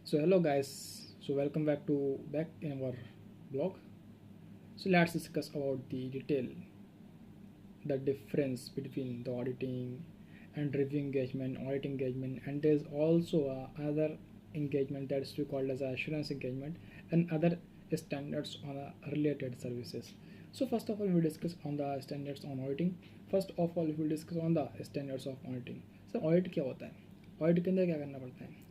So hello guys, so welcome back in our blog. So let's discuss about the detail, the difference between the auditing and review engagement, audit engagement, and there's also another engagement that is to be called as assurance engagement and other standards on related services. So first of all, we will discuss on the standards on auditing. First of all, we will discuss on the standards of auditing. So audit क्या होता है? Audit के अंदर क्या करना पड़ता है?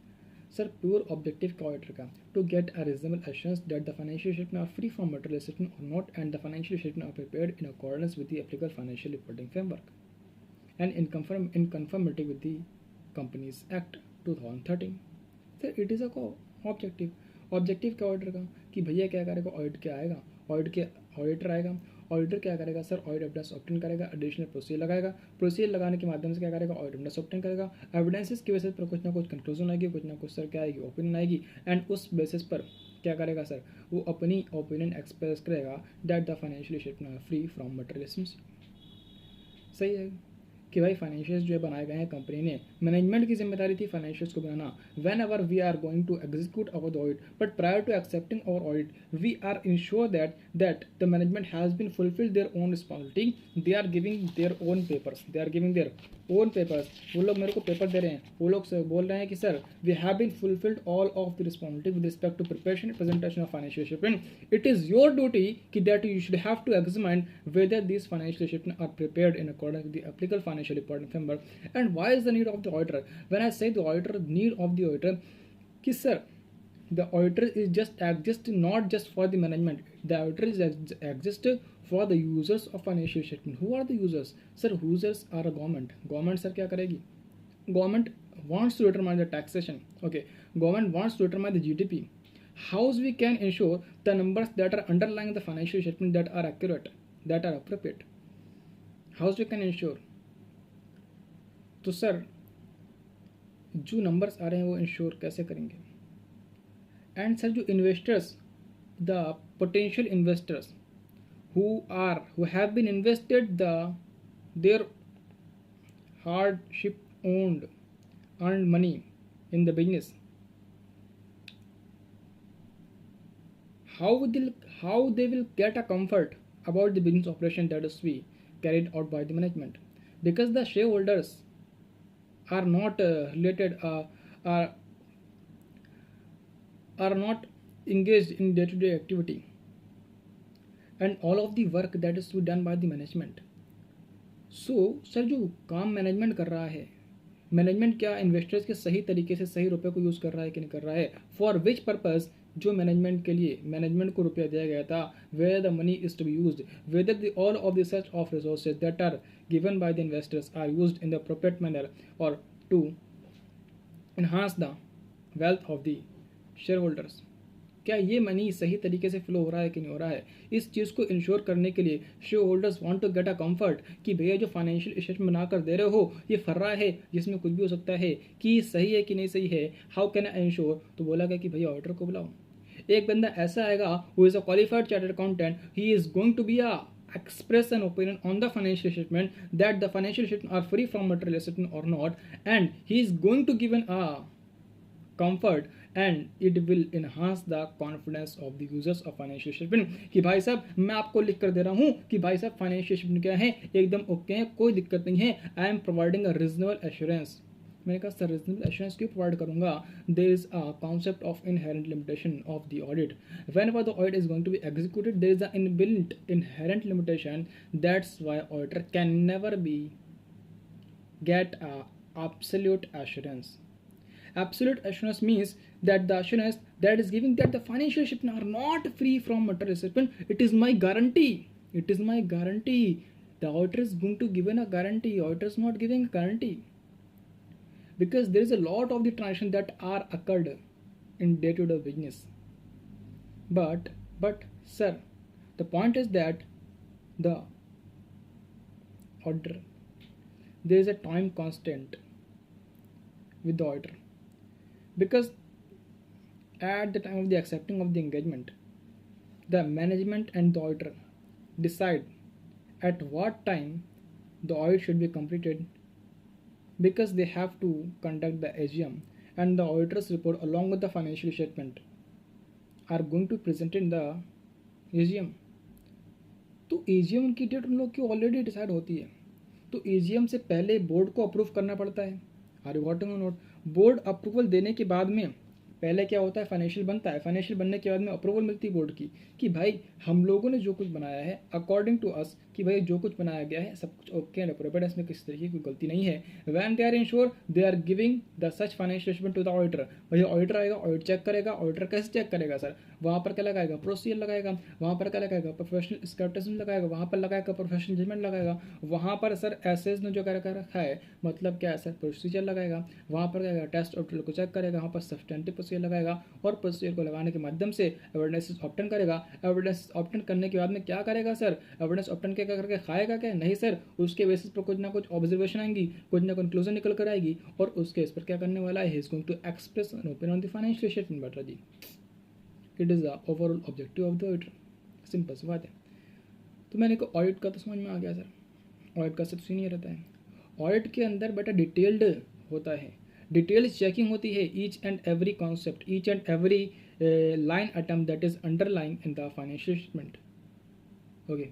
Sir, pure objective का ऑडिटर का to get a reasonable assurance that the financial statements are free from material statement or not and the financial statements are prepared in accordance with the applicable financial reporting framework and in conformity with the Companies Act 2013. Sir, it is a objective क्या auditor का कि भैया क्या करेगा, audit क्या आएगा, audit के auditor आएगा, ऑडिटर क्या करेगा सर, ऑडिट एविडेंस ऑब्टेन करेगा, एडिशनल प्रोसीजर लगाएगा, प्रोसीजर लगाने के माध्यम से क्या करेगा, ऑडिट एविडेंस ऑब्टेन करेगा, एविडेंसेस की बेसिस पर कुछ ना कुछ कंक्लूजन आएगी, कुछ ना कुछ सर क्या आएगी, ओपिनियन आएगी, एंड उस बेसिस पर क्या करेगा सर, वो अपनी ओपिनियन एक्सप्रेस करेगा that the financial statement are free from material. सही है कि भाई फाइनेंशियल्स जो है बनाए गए हैं कंपनी ने, मैनेजमेंट की जिम्मेदारी थी फाइनेंशियल्स को बनाना whenever we are going to execute our the audit, but prior to accepting our audit we are insure that the management has been fulfil their own responsibility, they are giving their own papers, वो लोग मेरे को paper दे रहे हैं, वो लोग बोल रहे हैं कि sir we have been fulfilled all of the responsibility with respect to preparation and presentation of financial statement, it is your duty कि that you should have to examine whether these financial statements are prepared in accordance with the applicable financial reporting framework. And why is the need of the auditor? When I say the auditor, need of the auditor, कि sir, the auditor is just exist not just for the management. The auditor is exist for the users of financial statement. Who are the users? Sir, users are a government. Government sir क्या करेगी? Government wants to determine the taxation. Okay, government wants to determine the GDP. How we can ensure the numbers that are underlying the financial statement that are accurate, that are appropriate? How we can ensure? तो sir जो numbers आ रहे हैं वो ensure कैसे करेंगे? And sir जो investors, the potential investors who have been invested their hardship earned money in the business, how they will get a comfort about the business operation that is be carried out by the management, because the shareholders are not related are not engaged in day-to-day activity and all of the work that is to be done by the management. So sir जो काम management कर रहा है, management क्या investors के सही तरीके से सही रुपए को यूज़ कर रहा है कि नहीं कर रहा है, फॉर विच पर्पज़ जो मैनेजमेंट के लिए मैनेजमेंट को रुपया दिया गया था, where the money is to be used, whether the all of the such of resources that are given by the investors are used in the appropriate manner और to enhance the wealth of the shareholders. क्या ये money सही तरीके से flow हो रहा है कि नहीं हो रहा है? इस चीज़ को इंश्योर करने के लिए share holders want to get a comfort कि भैया जो फाइनेंशियल स्टेटमेंट बनाकर दे रहे हो ये फर्रा है, जिसमें कुछ भी हो सकता है, कि सही है कि नहीं सही है, हाउ कैन आई इंश्योर? तो बोला गया कि भैया ऑडिटर को बुलाओ। एक बंदा ऐसा आएगा who is a qualified chartered accountant, he is going to be a express an opinion on the financial statement that the financial statements are free from material statement or not, and he is going to give an comfort and it will enhance the confidence of the users of financial statement कि भाई साहब मैं आपको लिख कर दे रहा हूँ कि भाई साहब फाइनेंशियल स्टेटमेंट क्या है, एकदम ओके है, कोई दिक्कत नहीं है, I am providing a reasonable assurance. मैंने कहा सर रीजनेबल एश्योरेंस क्यों प्रोवाइड करूंगा? There is a concept of inherent limitation of the audit, whenever the audit is going to be executed there is a inbuilt inherent limitation, that's why auditor can never be get a absolute assurance. Absolute assurance means that the assurance that is giving that the financial statements are not free from material statement. It is my guarantee. It is my guarantee. The auditor is going to give a guarantee. Auditor is not giving a guarantee because there is a lot of the transactions that are occurred in day-to-day business. But sir, the point is that the auditor, there is a time constant with the auditor, because at the time of the accepting of the engagement the management and the auditor decide at what time the audit should be completed, because they have to conduct the AGM and the auditor's report along with the financial statement are going to present in the AGM. तो AGM की date उन लोग की already decide होती है, तो AGM से पहले बोर्ड को अप्रूव करना पड़ता है। आर यू गॉटिंग और नॉट? बोर्ड अप्रूवल देने के बाद में पहले क्या होता है, फाइनेंशियल बनता है, फाइनेंशियल बनने के बाद में अप्रूवल मिलती है बोर्ड की कि भाई हम लोगों ने जो कुछ बनाया है अकॉर्डिंग टू अस, कि भाई जो कुछ बनाया गया है सब कुछ ओके एंड अप्रोप्रिएट, इसमें किसी तरीके की कोई गलती नहीं है। When they are ensure they are giving the such financial statement to the auditor. भाई ऑडिटर आएगा, ऑडिट चेक करेगा। ऑडिटर कैसे चेक करेगा सर? वहाँ पर क्या लगाएगा? प्रोसीजर लगाएगा। वहाँ पर क्या लगाएगा? प्रोफेशनल स्केप्टिसिज्म लगाएगा। वहाँ पर लगाएगा प्रोफेशनल जजमेंट लगाएगा। वहाँ पर सर एसेस ने जो कर रखा है मतलब क्या है सर, प्रोसीजर लगाएगा। वहाँ पर क्या टेस्ट ऑडिटर को चेक करेगा। वहाँ पर सब्सटेंटिव प्रोसीजर लगाएगा और प्रोसीजर को लगाने के माध्यम से एविडेंस ऑब्टेन करेगा। एविडेंस ऑब्टेन करने के बाद में क्या करेगा सर? एविडेंस ऑब्टेन क्या करके खाएगा क्या? नहीं सर, उसके बेसिस पर कुछ ना कुछ ऑब्जर्वेशन आएंगी, कुछ ना कंक्लूजन निकल कर आएगी और उसके इस पर क्या करने वाला है, he is going to express an opinion on the financial statement. बेटा जी, it is the overall objective of the auditor. Simple सी बात है। तो मैंने कहा ऑडिट का तो समझ में आ गया सर। ऑडिट का सबसे नहीं रहता है, ऑडिट के अंदर बेटा डिटेल्ड होता है, डिटेल्ड चेकिंग होती है each and every concept, each and every line item that is underlying in the financial statement. Okay,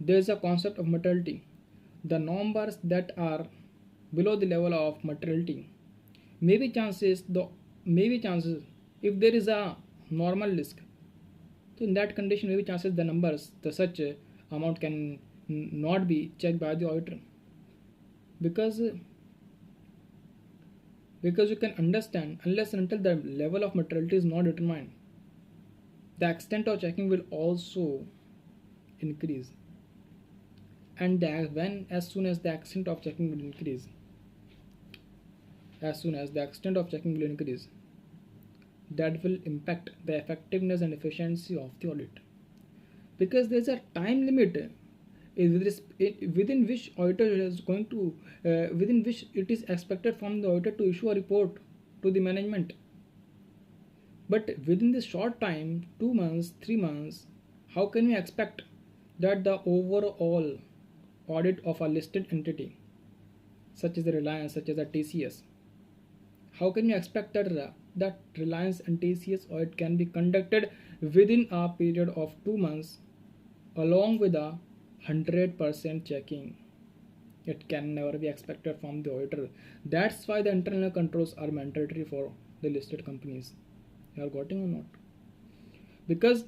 there is a concept of materiality. The numbers that are below the level of materiality may be chances if there is a normal risk. So in that condition, maybe chances the numbers, the such amount can not be checked by the auditor, because you can understand, unless and until the level of materiality is not determined, the extent of checking will also increase. And as soon as the extent of checking will increase, that will impact the effectiveness and efficiency of the audit, because there is a time limit within which auditor is going to within which it is expected from the auditor to issue a report to the management. But within this short time, 2 months, 3 months, how can we expect that the overall audit of a listed entity such as the Reliance, such as the TCS, how can we expect that Reliance and TCS audit can be conducted within a period of 2 months along with a 100% checking? It can never be expected from the auditor. That's why the internal controls are mandatory for the listed companies. You are getting or not? Because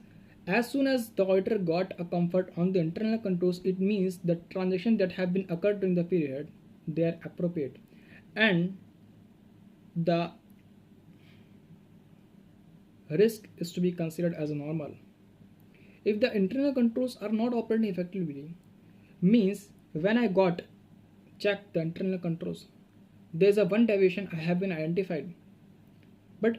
as soon as the auditor got a comfort on the internal controls, it means the transactions that have been occurred during the period, they are appropriate, and the risk is to be considered as normal. If the internal controls are not operating effectively, means when I got checked the internal controls, there is a one deviation I have been identified, but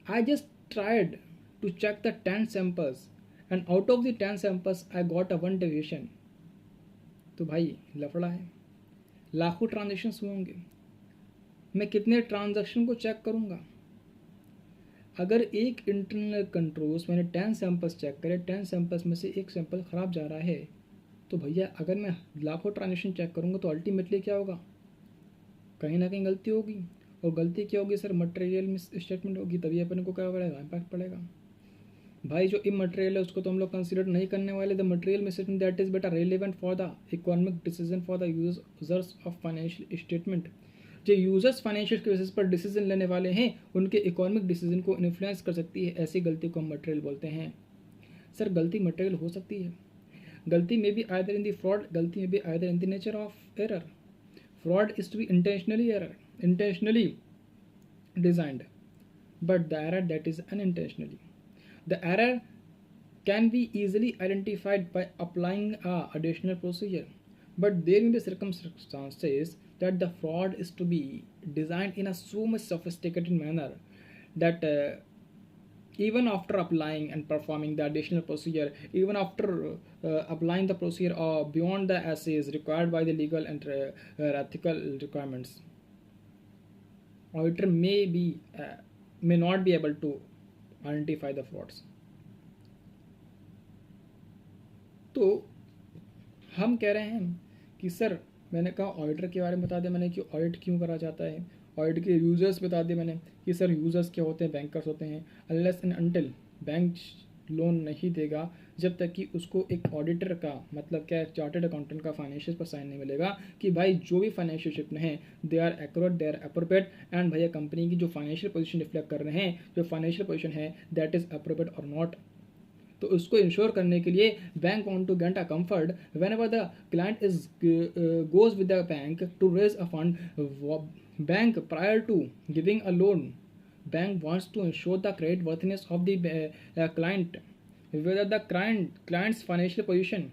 I just tried to check the 10 samples and out of the 10 samples I got a one deviation. तो भाई लफड़ा है, लाखों transactions होंगे, मैं कितने transaction को check करूँगा? अगर एक इंटरनल कंट्रोल्स मैंने 10 सैंपल्स चेक करे, 10 सैंपल्स में से एक सैंपल ख़राब जा रहा है, तो भैया अगर मैं लाखों ट्रांजेक्शन चेक करूँगा तो अल्टीमेटली क्या होगा? कहीं ना कहीं गलती होगी, और गलती क्या होगी सर? मटेरियल मिस स्टेटमेंट होगी, तभी अपन को क्या पड़ेगा? इम्पैक्ट पड़ेगा। भाई जो इमटेरियल है उसको तो हम लोग कंसिडर नहीं करने वाले। The material misstatement that is बेटा relevant for the economic decision for the users of financial statement. जो यूजर्स फाइनेंशियल के बेसिस पर डिसीजन लेने वाले हैं, उनके इकोनॉमिक डिसीजन को इन्फ्लुएंस कर सकती है, ऐसी गलती को हम मटेरियल बोलते हैं। सर गलती मटेरियल हो सकती है, गलती में भी आइदर इन द फ्रॉड, गलती में भी either in the nature of error. Fraud is to be intentionally designed, but the error that is unintentionally. The error can be easily identified by applying a additional procedure, but there may be circumstances that the fraud is to be designed in a so much sophisticated manner that even after applying and performing the additional procedure, even after applying the procedure beyond the essays required by the legal and ethical requirements, auditor may not be able to identify the frauds. तो हम कह रहे हैं कि sir मैंने कहा auditor के बारे में बता दें मैंने कि ऑडिट क्यों करा जाता है, ऑडिट के यूजर्स बता दिए मैंने कि सर यूजर्स क्या होते हैं, बैंकर्स होते हैं। Unless and until bank loan नहीं देगा जब तक कि उसको एक ऑडिटर का मतलब क्या है, चार्टर्ड अकाउंटेंट का फाइनेंशियल पर साइन नहीं मिलेगा कि भाई जो भी फाइनेंशियल स्टेटमेंट है they are accurate, they are appropriate and भैया कंपनी की जो फाइनेंशियल पोजीशन रिफ्लेक्ट कर रहे हैं, जो फाइनेंशियल पोजीशन है दैट इज अप्रोप्रिएट और नॉट। तो उसको इंश्योर करने के लिए bank want to get a comfort whenever the client is goes with the bank to raise a fund. Bank prior to giving a loan, bank wants to ensure the credit worthiness of the client, whether the client's financial position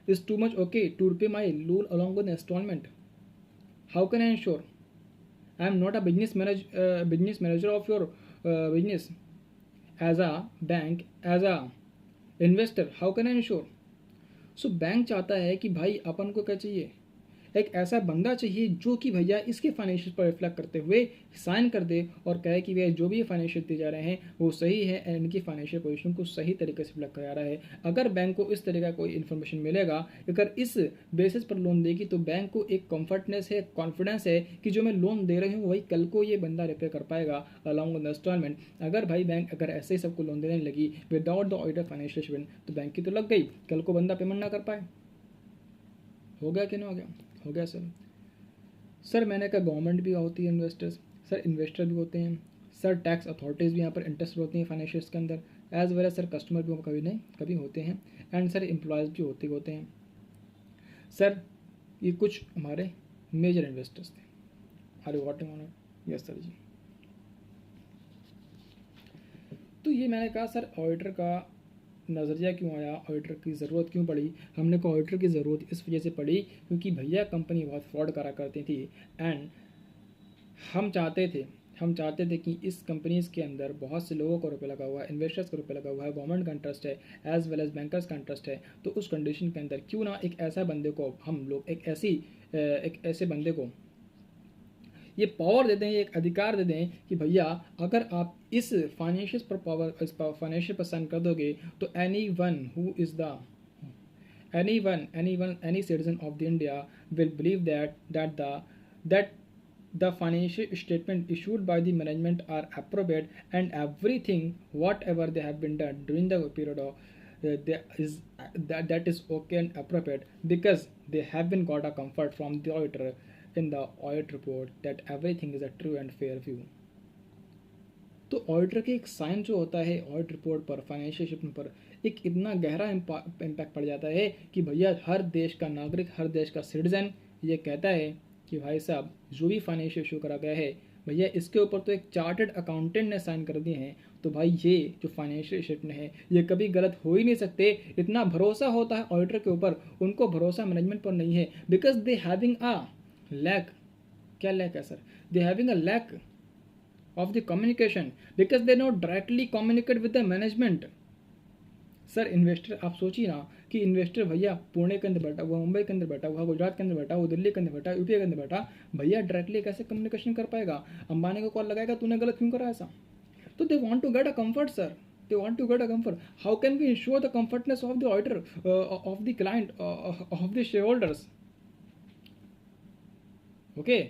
is too much okay to repay my loan along with the installment. How can I ensure? I am not a business manager of your business. As a bank, as a investor, how can I ensure? So bank चाहता है कि भाई अपन को क्या चाहिए, एक ऐसा बंदा चाहिए जो कि भैया इसके फाइनेंशियल पर रिफ्लेक्ट करते हुए साइन कर दे और कहे कि भैया जो भी फाइनेंशियल दिए जा रहे हैं वो सही है एंड इनकी फाइनेंशियल पोजीशन को सही तरीके से रिफ्लेक्ट करा रहा है। अगर बैंक को इस तरह का कोई इन्फॉर्मेशन मिलेगा, अगर इस बेसिस पर लोन देगी तो बैंक को एक कंफर्टनेस है, कॉन्फिडेंस है कि जो मैं लोन दे रही हूँ वही कल को ये बंदा रिपे कर पाएगा अलॉन्ग विद इंस्टॉलमेंट। अगर भाई बैंक अगर ऐसे ही सबको लोन देने लगी without the auditor financial statement तो बैंक की तो लग गई, कल को बंदा पेमेंट ना कर पाए। हो गया कि नहीं हो गया? हो गया सर मैंने कहा गवर्नमेंट भी होती है इन्वेस्टर्स, सर इन्वेस्टर भी होते हैं, सर टैक्स अथॉरिटीज़ भी यहाँ पर इंटरेस्ट होती हैं फाइनेंशियल्स के अंदर, as well as sir customer भी कभी नहीं कभी होते हैं, एंड सर एम्प्लॉयज़ भी होते हैं। सर ये कुछ हमारे मेजर इन्वेस्टर्स थे। Are you waiting on it? Yes sir ji. तो ये मैंने कहा सर ऑडिटर का नज़रिया क्यों आया, ऑडिटर की ज़रूरत क्यों पड़ी। हमने को ऑडिटर की ज़रूरत इस वजह से पड़ी क्योंकि भैया कंपनी बहुत फ्रॉड करा करती थी एंड हम चाहते थे कि इस कंपनीज़ के अंदर बहुत से लोगों को रुपये लगा हुआ है, इन्वेस्टर्स को रुपये लगा हुआ है, गवर्नमेंट का इंटरेस्ट है एज वेल एज बैंकर्स का इंटरेस्ट है। तो उस कंडीशन के अंदर क्यों ना एक ऐसा बंदे को हम लोग एक ऐसे बंदे को ये पावर दे दें, ये एक अधिकार दे दें कि भैया अगर आप इस फाइनेंशियल पर साइन कर दोगे तो any citizen of the India will believe that the financial statement issued by the management are appropriate and everything whatever they have been done during the period of that is okay and appropriate because they have been got a comfort from the auditor in the audit report that everything is a true and fair view। तो auditor के एक sign जो होता है audit report पर, financial statement पर एक इतना गहरा इम्पैक्ट पड़ जाता है कि भैया हर देश का नागरिक, हर देश का सिटीजन ये कहता है कि भाई साहब जो भी फाइनेंशियल इशू करा गया है भैया इसके ऊपर तो एक चार्टर्ड अकाउंटेंट ने साइन कर दिए हैं, तो भाई ये जो फाइनेंशियल स्टेटमेंट है ये कभी गलत हो ही नहीं सकते। इतना भरोसा होता है ऑडिटर के ऊपर, उनको भरोसा मैनेजमेंट पर नहीं है because they having a lack. क्या लैक है sir? They having a lack of the communication because they not directly communicate with the management। Sir investor आप सोचिए ना कि इन्वेस्टर भैया पुणे के अंदर बैठा हुआ, मुंबई के अंदर बैठा हुआ, गुजरात के अंदर बैठा हुआ, दिल्ली के अंदर बैठा, यूपी के अंदर बैठा, भैया डायरेक्टली कैसे कम्युनिकेशन कर पाएगा? अंबानी को कॉल लगाएगा तूने गलत क्यों करा ऐसा? तो they want to get a comfort sir, they want to get a comfort। how can we ensure the comfortness of the auditor, of the client, of the shareholders? okay?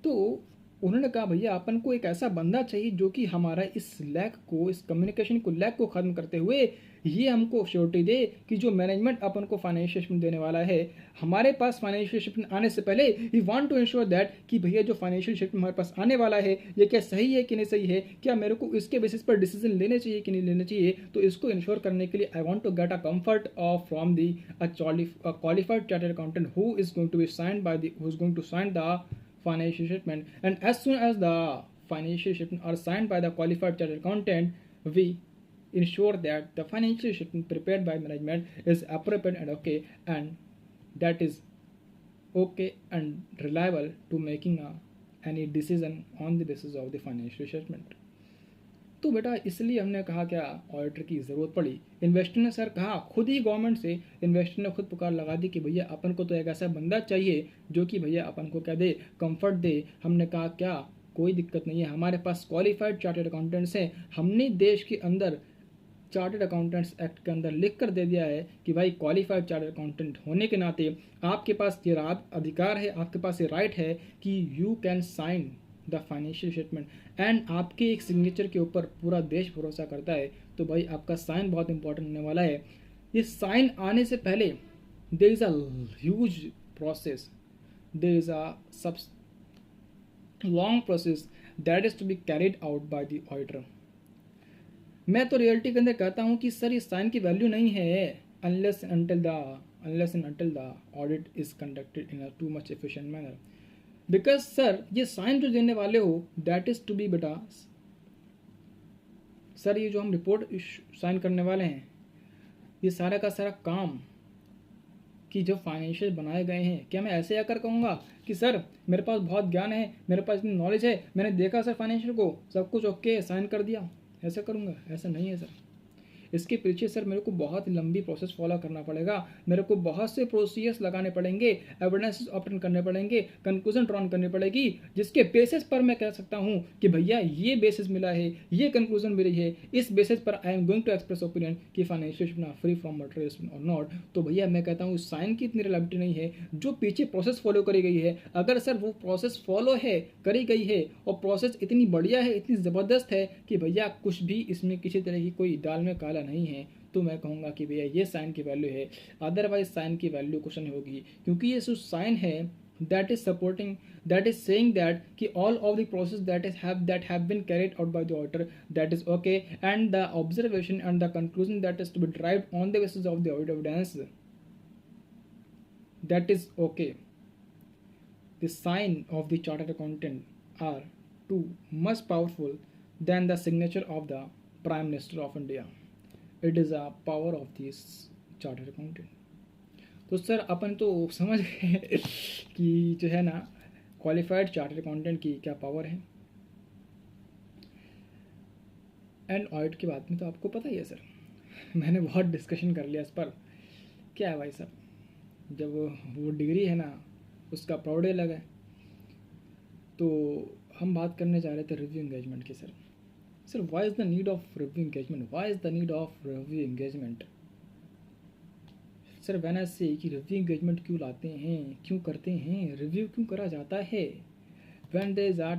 तो उन्होंने कहा भैया अपन को एक ऐसा बंदा चाहिए जो कि हमारा इस लैक को, इस कम्युनिकेशन को लैक को ख़त्म करते हुए ये हमको श्योरिटी दे कि जो मैनेजमेंट अपन को फाइनेंशियल स्टेटमेंट देने वाला है, हमारे पास फाइनेंशियल स्टेटमेंट आने से पहले we want to ensure that कि भैया जो फाइनेंशियल स्टेटमेंट हमारे पास आने वाला है ये क्या सही है कि नहीं सही है, क्या मेरे को इसके बेसिस पर डिसीजन लेने चाहिए कि नहीं लेने चाहिए। तो इसको इंश्योर करने के लिए I want to get a comfort of from the qualified chartered accountant who is going to be signed by who is going to sign the financial statement, and as soon as the financial statement are signed by the qualified chartered accountant we ensure that the financial statement prepared by management is appropriate and okay, and that is okay and reliable to making any decision on the basis of the financial statement। तो बेटा इसलिए हमने कहा क्या auditor की ज़रूरत पड़ी। Investor ने सर कहा खुद ही गवर्नमेंट से, इन्वेस्टर ने खुद पुकार लगा दी कि भैया अपन को तो एक ऐसा बंदा चाहिए जो कि भैया अपन को क्या दे, कंफर्ट दे। हमने कहा क्या कोई दिक्कत नहीं है, हमारे पास क्वालिफाइड चार्टर्ड अकाउंटेंट्स हैं। हमने देश के अंदर चार्टर्ड अकाउंटेंट्स एक्ट के अंदर लिख कर दे दिया है कि भाई क्वालिफाइड चार्टर्ड अकाउंटेंट होने के नाते आपके पास ये अधिकार है, आपके पास ये राइट है कि you can sign the financial statement and आपके एक सिग्नेचर के ऊपर पूरा देश भरोसा करता है, तो भाई आपका साइन बहुत इंपॉर्टेंट होने वाला है। ये साइन आने से पहले there is a huge process, there is a sub long process that is to be carried out by the auditor. मैं तो रियलिटी के अंदर कहता हूँ कि सर इस साइन की वैल्यू नहीं है unless and until the audit is conducted in a too much efficient manner. Because sir ये साइन जो देने वाले हो दैट इज टू बी बेटा, सर ये जो हम रिपोर्ट साइन करने वाले हैं ये सारा का सारा काम कि जो फाइनेंशियल बनाए गए हैं, क्या मैं ऐसे आकर कहूँगा कि सर मेरे पास बहुत ज्ञान है, मेरे पास इतनी नॉलेज है, मैंने देखा सर फाइनेंशियल को, सब कुछ ओके साइन कर दिया, ऐसा करूँगा? ऐसा नहीं है सर। इसके पीछे सर मेरे को बहुत लंबी प्रोसेस फॉलो करना पड़ेगा, मेरे को बहुत से प्रोसीजर्स लगाने पड़ेंगे, एविडेंस ऑब्टेन करने पड़ेंगे, कंक्लूजन ड्रॉन करनी पड़ेगी, जिसके बेसिस पर मैं कह सकता हूँ कि भैया ये बेसिस मिला है, ये कंक्लूजन मिली है, इस बेसिस पर I am going to express opinion कि फाइनेंशियल फ्री फ्रॉम मटेरियल और नॉट। तो भैया मैं कहता हूँ साइन की इतनी रिलेबिलिटी नहीं है, जो पीछे प्रोसेस फॉलो करी गई है, अगर सर वो प्रोसेस फॉलो है करी गई है और प्रोसेस इतनी बढ़िया है, इतनी ज़बरदस्त है कि भैया कुछ भी इसमें किसी तरह की कोई दाल में काला नहीं है, तो मैं कहूँगा कि भैया ये साइन की वैल्यू है। अदरवाइज साइन की वैल्यू कुछ नहीं होगी, क्योंकि ये जो साइन है that is supporting, that is saying that कि all of the process that have been carried out by the auditor that is okay, and the observation and the conclusion that is to be derived on the basis of the audit evidence that is okay. The sign of the chartered accountant are too much powerful than the signature of the Prime Minister of India. It is a power of this chartered accountant. तो sir अपन तो समझ गए कि जो है ना qualified chartered accountant की क्या पावर है। एंड ऑडिट की बात में तो आपको पता ही है सर, मैंने बहुत डिस्कशन कर लिया इस पर। क्या है भाई सर, जब वो डिग्री है ना उसका प्राउड अलग है। तो हम बात करने जा रहे थे रिव्यू एंगेजमेंट की। Sir why is the need of review engagement, why is the need of review engagement? Sir when I से कि रिव्यू एंगेजमेंट क्यों लाते हैं, क्यों करते हैं, रिव्यू क्यों करा जाता है? When there is a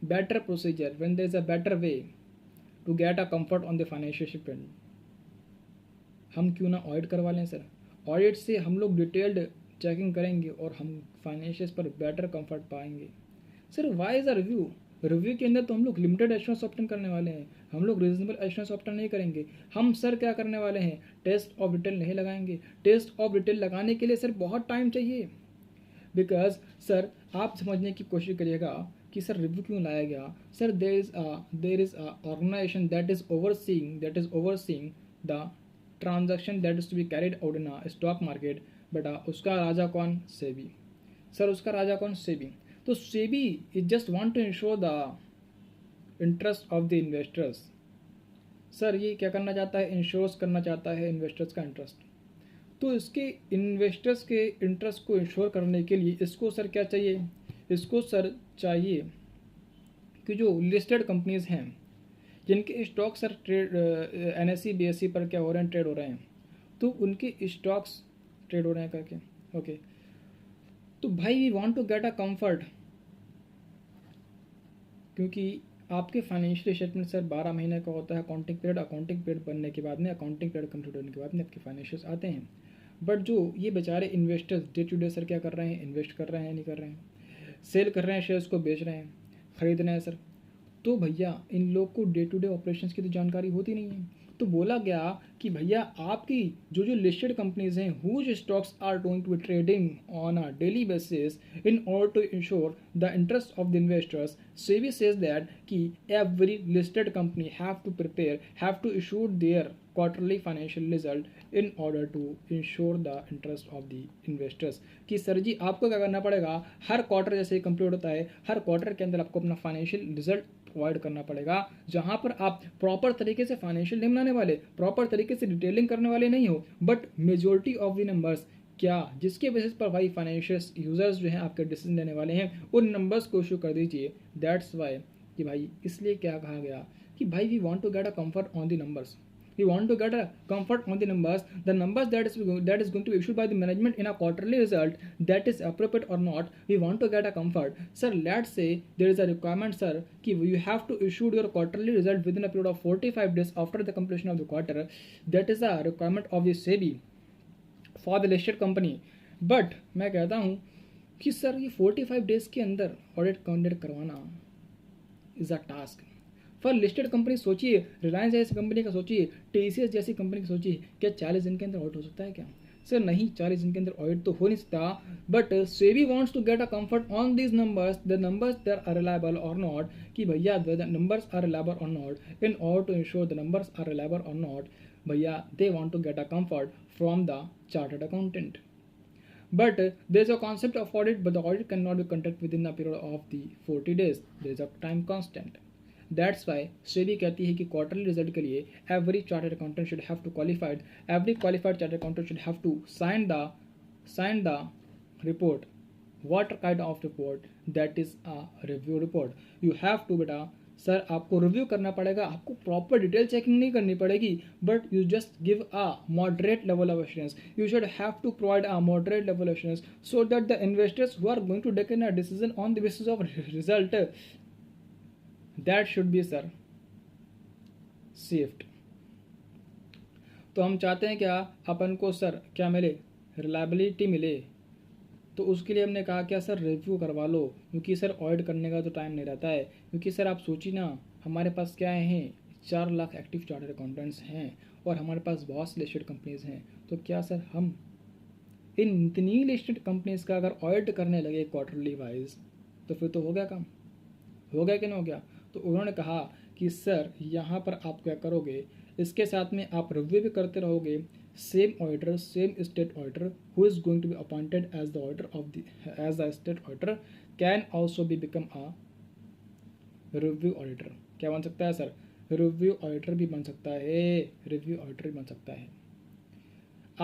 better procedure, when there is a better way to get a comfort on the financial statement, हम क्यों ना ऑडिट करवा लें सर। ऑडिट से हम लोग डिटेल्ड चेकिंग करेंगे और हम फाइनेंशियल्स पर बेटर कंफर्ट पाएंगे। Sir why is a review? Review के अंदर तो हम लोग लिमिटेड एश्योरेंस ऑब्टेन करने वाले हैं, हम लोग रीजनेबल एश्योरेंस ऑब्टेन नहीं करेंगे। हम सर क्या करने वाले हैं, टेस्ट ऑफ डिटेल नहीं लगाएंगे। टेस्ट ऑफ डिटेल लगाने के लिए सर बहुत टाइम चाहिए। बिकॉज सर आप समझने की कोशिश करिएगा कि सर रिव्यू क्यों लाया गया। Sir there is a organisation that is overseeing the transaction that is to be carried out in a stock market. बेटा उसका राजा कौन? सेबी। सर उसका राजा कौन? सेबी। तो SEBI is just want to ensure the interest of the investors. Sir ये क्या करना चाहता है? इंश्योर करना चाहता है इन्वेस्टर्स का इंटरेस्ट। तो इसके इन्वेस्टर्स के इंटरेस्ट को इंश्योर करने के लिए इसको सर क्या चाहिए? इसको सर चाहिए कि जो लिस्टेड कंपनीज हैं जिनके stock sir trade NSE BSE पर क्या हो रहे हैं, ट्रेड हो रहे हैं, तो उनके स्टॉक्स ट्रेड हो रहे हैं करके ओके। तो भाई we want to get a comfort, क्योंकि आपके फाइनेंशियल स्टेटमेंट सर 12 महीने का होता है अकाउंटिंग पीरियड बनने के बाद में, अकाउंटिंग पीरियड कंप्लीट होने के बाद में आपके फाइनेंशियल्स आते हैं। बट जो ये बेचारे investors day to day sir क्या कर रहे हैं, इन्वेस्ट कर रहे हैं नहीं कर रहे हैं, सेल कर रहे हैं शेयर्स को, बेच रहे हैं, खरीद रहे हैं सर। तो भैया इन लोग को डे टू डे ऑपरेशंस की तो जानकारी होती नहीं है। तो बोला गया कि भैया आपकी जो लिस्टेड कंपनीज हैं whose stocks are going to be trading on a daily basis in order to ensure the interest of the investors, SEBI says that कि every listed company have to issue their quarterly financial result in order to ensure the interest of the investors. कि sir ji आपको क्या करना पड़ेगा, हर quarter जैसे ही complete होता है, हर quarter के अंदर आपको अपना फाइनेंशियल रिजल्ट प्रोवाइड करना पड़ेगा, जहां पर आप प्रॉपर तरीके से फाइनेंशियल नहीं बनाने वाले, प्रॉपर तरीके से डिटेलिंग करने वाले नहीं हो, but majority of the numbers क्या जिसके बेसिस पर भाई फाइनेंशियल यूजर्स जो हैं आपके डिसीजन लेने वाले हैं उन नंबर्स को इशू कर दीजिए। दैट्स वाई कि भाई इसलिए क्या कहा गया कि भाई we want to get a comfort on the numbers. we want to get a comfort on the numbers that is going to be issued by the management in a quarterly result, that is appropriate or not. We want to get a comfort. Sir, let's say there is a requirement, sir, कि you have to issue your quarterly result within a period of 45 days after the completion of the quarter. That is a requirement of the SEBI for the listed company. But मैं कहता हूँ कि sir ये 45 days के अंदर audit conduct करवाना is a task for listed company. सोचिए, रिलायंस जैसी कंपनी का सोचिए, TCS जैसी कंपनी का सोचिए, क्या 40 दिन के अंदर ऑडिट हो सकता है क्या? सर नहीं, 40 दिन के अंदर ऑडिट तो हो नहीं सकता. But SEBI wants to get a comfort on these numbers, the numbers that are reliable और नॉट, कि भैया द नंबर्स आर रिलायबल और not. In order to ensure the numbers are reliable और नॉट, भैया they want to get a comfort from the chartered accountant. But there is a concept of audit, but the audit cannot be conducted within a period of the 40 days. There is a time constant. That's why SEBI कहती है कि quarterly result के लिए every chartered accountant should have to qualified, every qualified chartered accountant should have to sign the report. What kind of report? That is a review report. You have to बेटा sir आपको review करना पड़ेगा, आपको proper detail checking नहीं करनी पड़ेगी, but you just give a moderate level of assurance. You should have to provide a moderate level assurance so that the investors who are going to take in a decision on the basis of result, that should be sir safed. तो हम चाहते हैं क्या, अपन को sir क्या मिले, reliability मिले. तो उसके लिए हमने कहा क्या सर रिव्यू करवा लो, क्योंकि सर ऑडिट करने का तो टाइम नहीं रहता है. क्योंकि सर आप सोचिए ना, हमारे पास क्या हैं, 4 लाख एक्टिव चार्टर्ड अकाउंटेंट्स हैं और हमारे पास बहुत सी लिस्टेड कंपनीज हैं. तो क्या सर हम इन इतनी लिस्टेड कंपनीज का अगर ऑडिट करने लगे क्वार्टरली वाइज, तो फिर तो हो गया काम, हो गया कि नहीं हो गया. तो उन्होंने कहा कि सर यहाँ पर आप क्या करोगे, इसके साथ में आप रिव्यू भी करते रहोगे. Same auditor, same state auditor who is going to be appointed as the auditor of the as the state auditor can also be become a review auditor. क्या बन सकता है सर, रिव्यू ऑडिटर भी बन सकता है, रिव्यू ऑडिटर भी बन सकता है.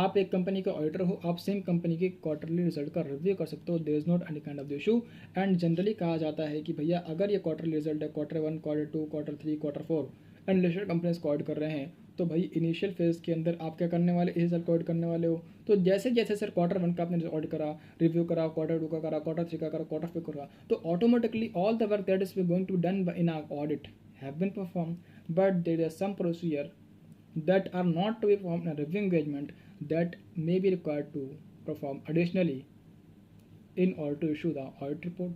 आप एक कंपनी का ऑडिटर हो, आप सेम कंपनी के क्वार्टरली रिजल्ट का रिव्यू कर सकते हो. There is not any kind of the issue. And generally कहा जाता है कि भैया अगर ये क्वार्टरली रिजल्ट है Q1, Q2, Q3, Q4 and listed companies को ऑडिट कर रहे हैं, तो भाई इनिशियल फेज के अंदर आप क्या करने वाले, इसी साल को ऑडिट करने वाले हो. तो जैसे जैसे सर Q1 का आपने ऑडिट करा, रिव्यू करा, Q2 का करा, Q3 का करा, Q4 करा, तो automatically all the work that is going to done in our audit have been perform. But there is some procedure that are not to be performed in a review engagement that may be required to perform additionally in order to issue the audit report.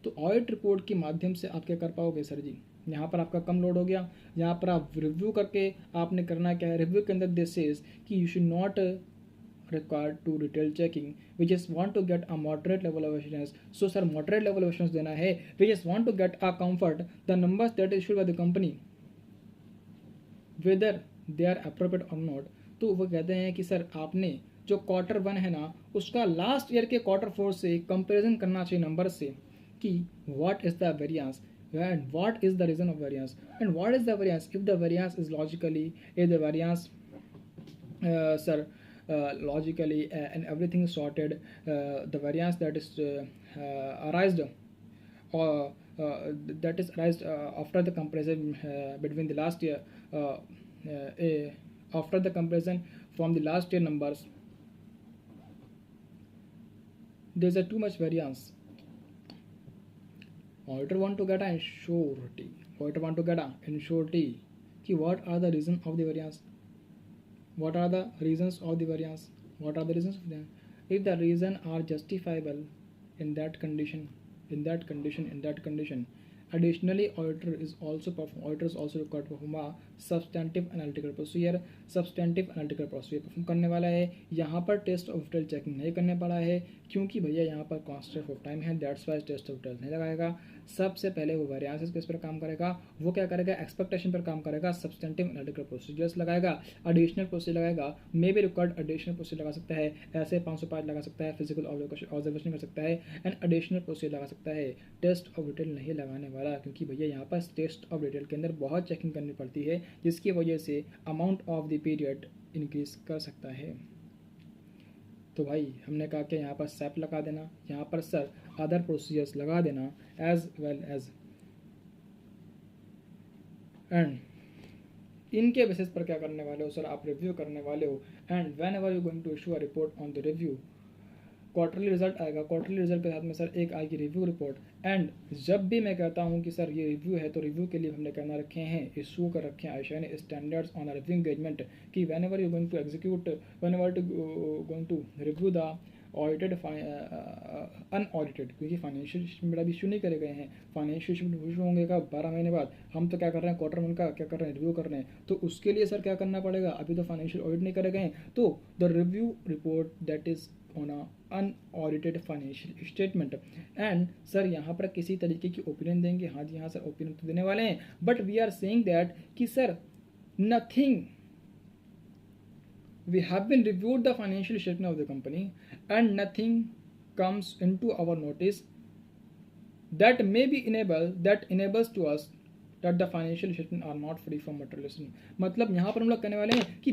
तो audit report के माध्यम से आप क्या कर पाओगे sir जी, यहाँ पर आपका कम लोड हो गया. यहाँ पर आप रिव्यू करके आपने करना क्या है, रिव्यू के अंदर दिस इज कि you should not required to detail checking. We just want to get a moderate level of assurance. So sir moderate level of assurance देना है. We just want to get a comfort the numbers that is issued by the company whether they are appropriate or not. तो वो कहते हैं कि sir आपने जो Q1 है ना, उसका लास्ट ईयर के Q4 से कंपेरिजन करना चाहिए नंबर से, कि what is the variance and what is the reason of variance and what is the variance. If the variance is logically, if the variance logically and everything is sorted, the variance that is arised or that is arised after the comparison between the last year, after the comparison from the last year numbers, there is a too much variance. Auditor want to get an surety. Auditor want to get an surety. कि what are the reasons of the variance? What are the reasons of the variance? What are the reasons of them? If the reasons are justifiable in that condition, additionally auditor is also required to perform a substantive analytical procedure. substantive analytical procedure perform करने वाला है. यहाँ पर test of detail checking नहीं करने वाला है, क्योंकि भैया यहाँ पर कॉन्स्टेंट ऑफ टाइम है, that's wise test of detail नहीं लगाएगा. सबसे पहले वो वेरिएंसेस किस पर काम करेगा, वो क्या करेगा, एक्सपेक्टेशन पर काम करेगा, सब्सटेंटिव एनालिटिकल प्रोसीजर्स लगाएगा, एडिशनल प्रोसीजर लगाएगा, may be record additional procedure लगा सकता है, ऐसे 505 लगा सकता है, फिजिकल ऑब्जर्वेशन कर सकता है एंड एडिशनल प्रोसीजर लगा सकता है. टेस्ट ऑफ डिटेल नहीं लगाने वाला, क्योंकि भैया यहाँ पर टेस्ट ऑफ डिटेल के अंदर बहुत चेकिंग करनी पड़ती है, जिसकी वजह से amount of the period increase कर सकता है. तो भाई हमने कहा कि यहाँ पर सैप लगा देना, यहाँ पर सर अदर प्रोसीजर्स लगा देना एज वेल एज. एंड इनके बेसिस पर क्या करने वाले हो सर, आप रिव्यू करने वाले हो। And whenever you going to issue a report on the review, quarterly result आएगा, क्वार्टरली रिजल्ट के साथ में सर एक आएगी रिव्यू रिपोर्ट। एंड जब भी मैं कहता हूँ कि सर ये रिव्यू है, तो रिव्यू के लिए हमने कहना रखे हैं, इशू कर रखे हैं आईशान स्टैंडर्ड्स ऑन रिव्यू एंगेजमेंट, कि whenever you going to execute, whenever to going to review the audited unaudited, क्योंकि फाइनेंशियल स्टेटमेंट अभी इशू नहीं करे गए हैं, फाइनेंशियल स्टेटमेंट इशू होंगे का 12 महीने बाद। हम तो क्या कर रहे हैं, क्वार्टर वन का क्या कर रहे हैं, रिव्यू कर रहे हैं। तो उसके लिए सर क्या करना पड़ेगा, अभी तो फाइनेंशियल ऑडिट नहीं करे गए हैं, तो the review report that is on a unaudited financial statement. And sir यहाँ पर किसी तरीके की ओपिनियन देंगे, हाँ जी हाँ सर ओपिनियन तो देने वाले हैं, but we are saying that कि sir nothing, we have been reviewed the financial statement of the company and nothing comes into our notice that may be that enables to us that the financial statement are not free from materialism। मतलब यहाँ पर हम लोग कहने वाले हैं कि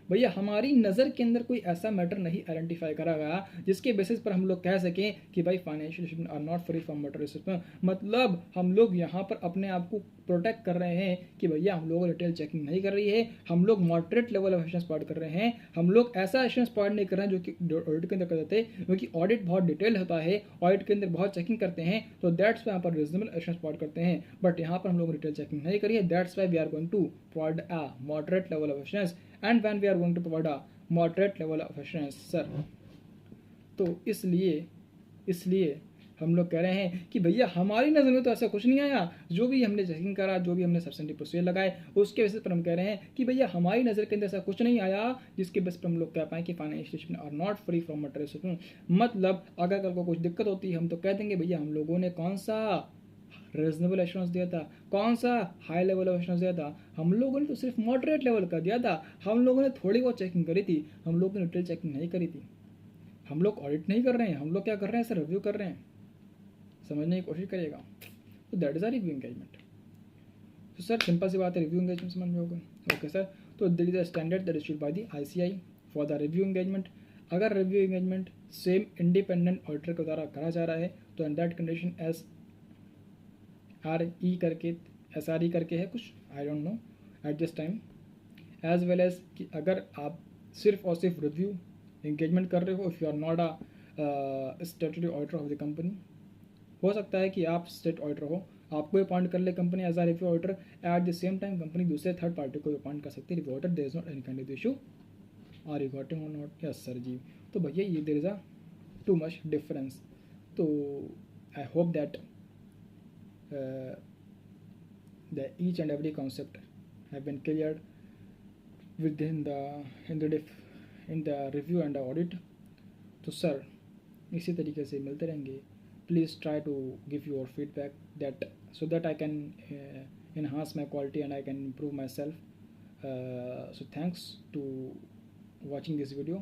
भैया हमारी नज़र के अंदर कोई ऐसा मैटर नहीं आइडेंटिफाई करा गया जिसके बेसिस पर हम लोग कह सकें कि भाई financial statement are not free from materialism. मतलब हम लोग यहाँ पर अपने आप को प्रोटेक्ट कर रहे हैं कि भैया हम लोग रिटेल चेकिंग नहीं कर रही है, हम लोग moderate level of assurance provide कर रहे हैं, हम लोग ऐसा एश्योरेंस प्रोवाइड नहीं कर रहे हैं जो कि ऑडिट के अंदर कर देते हैं, क्योंकि ऑडिट बहुत डिटेल होता है, ऑडिट के अंदर बहुत चेकिंग करते हैं, तो दैट्स वाई यहाँ पर रीजनेबल एश्योरेंस प्रोवाइड करते हैं। बट यहाँ पर हम लोग रिटेल चेकिंग नहीं करिए, that's why we are going to provide a moderate level of assurance. And when we are going to provide a moderate level of assurance sir, तो इसलिए हम लोग कह रहे हैं कि भैया हमारी नज़र में तो ऐसा कुछ नहीं आया, जो भी हमने चेकिंग करा, जो भी हमने सब्सिडेंट प्रोसीजर लगाए, उसके बेसिस पर हम कह रहे हैं कि भैया हमारी नज़र के अंदर ऐसा कुछ नहीं आया जिसके बेस पर हम लोग कह पाएँ कि financial statement are not free from material. मतलब अगर कल को कुछ दिक्कत होती है, हम तो कह देंगे भैया हम लोगों ने कौन सा रीजनेबल एश्योरेंस दिया था, कौन सा हाई लेवल ऑफ एश्योरेंस दिया था, हम लोगों ने तो सिर्फ मॉडरेट लेवल का दिया था, हम लोगों ने थोड़ी बहुत चेकिंग करी थी, हम लोगों ने डिटेल चेकिंग नहीं करी थी। हम लोग ऑडिट नहीं कर रहे हैं, हम लोग क्या कर रहे हैं सर, रिव्यू कर रहे हैं। समझने की कोशिश करिएगा। तो that is a review engagement. तो सर सिंपल सी बात है, रिव्यू एंगेजमेंट समझ में होगा। ओके सर, तो this is the standard that is issued by the ICAI for the review engagement. अगर review engagement same independent auditor के द्वारा करा जा रहा है, तो इन दैट कंडीशन SRE करके SRE करके है कुछ, I don't know at this time, as well as कि अगर आप सिर्फ और सिर्फ रिव्यू एंगेजमेंट कर रहे हो, if you are not a statutory auditor of the company. हो सकता है कि आप स्टेट ऑडिटर हो, आपको अपॉइंट कर ले company as a review auditor, at the same time company दूसरे थर्ड पार्टी को अपॉइंट कर सकती है review auditor. There is not any kind of issue. Are you getting और नॉट? Yes sir ji. तो भैया ये there is a too much difference. तो I hope that the each and every concept have been cleared within the in the review and the audit। तो sir इसी तरीके से मिलते रहेंगे। Please try to give your feedback that so that I can enhance my quality and I can improve myself। So thanks to watching this video।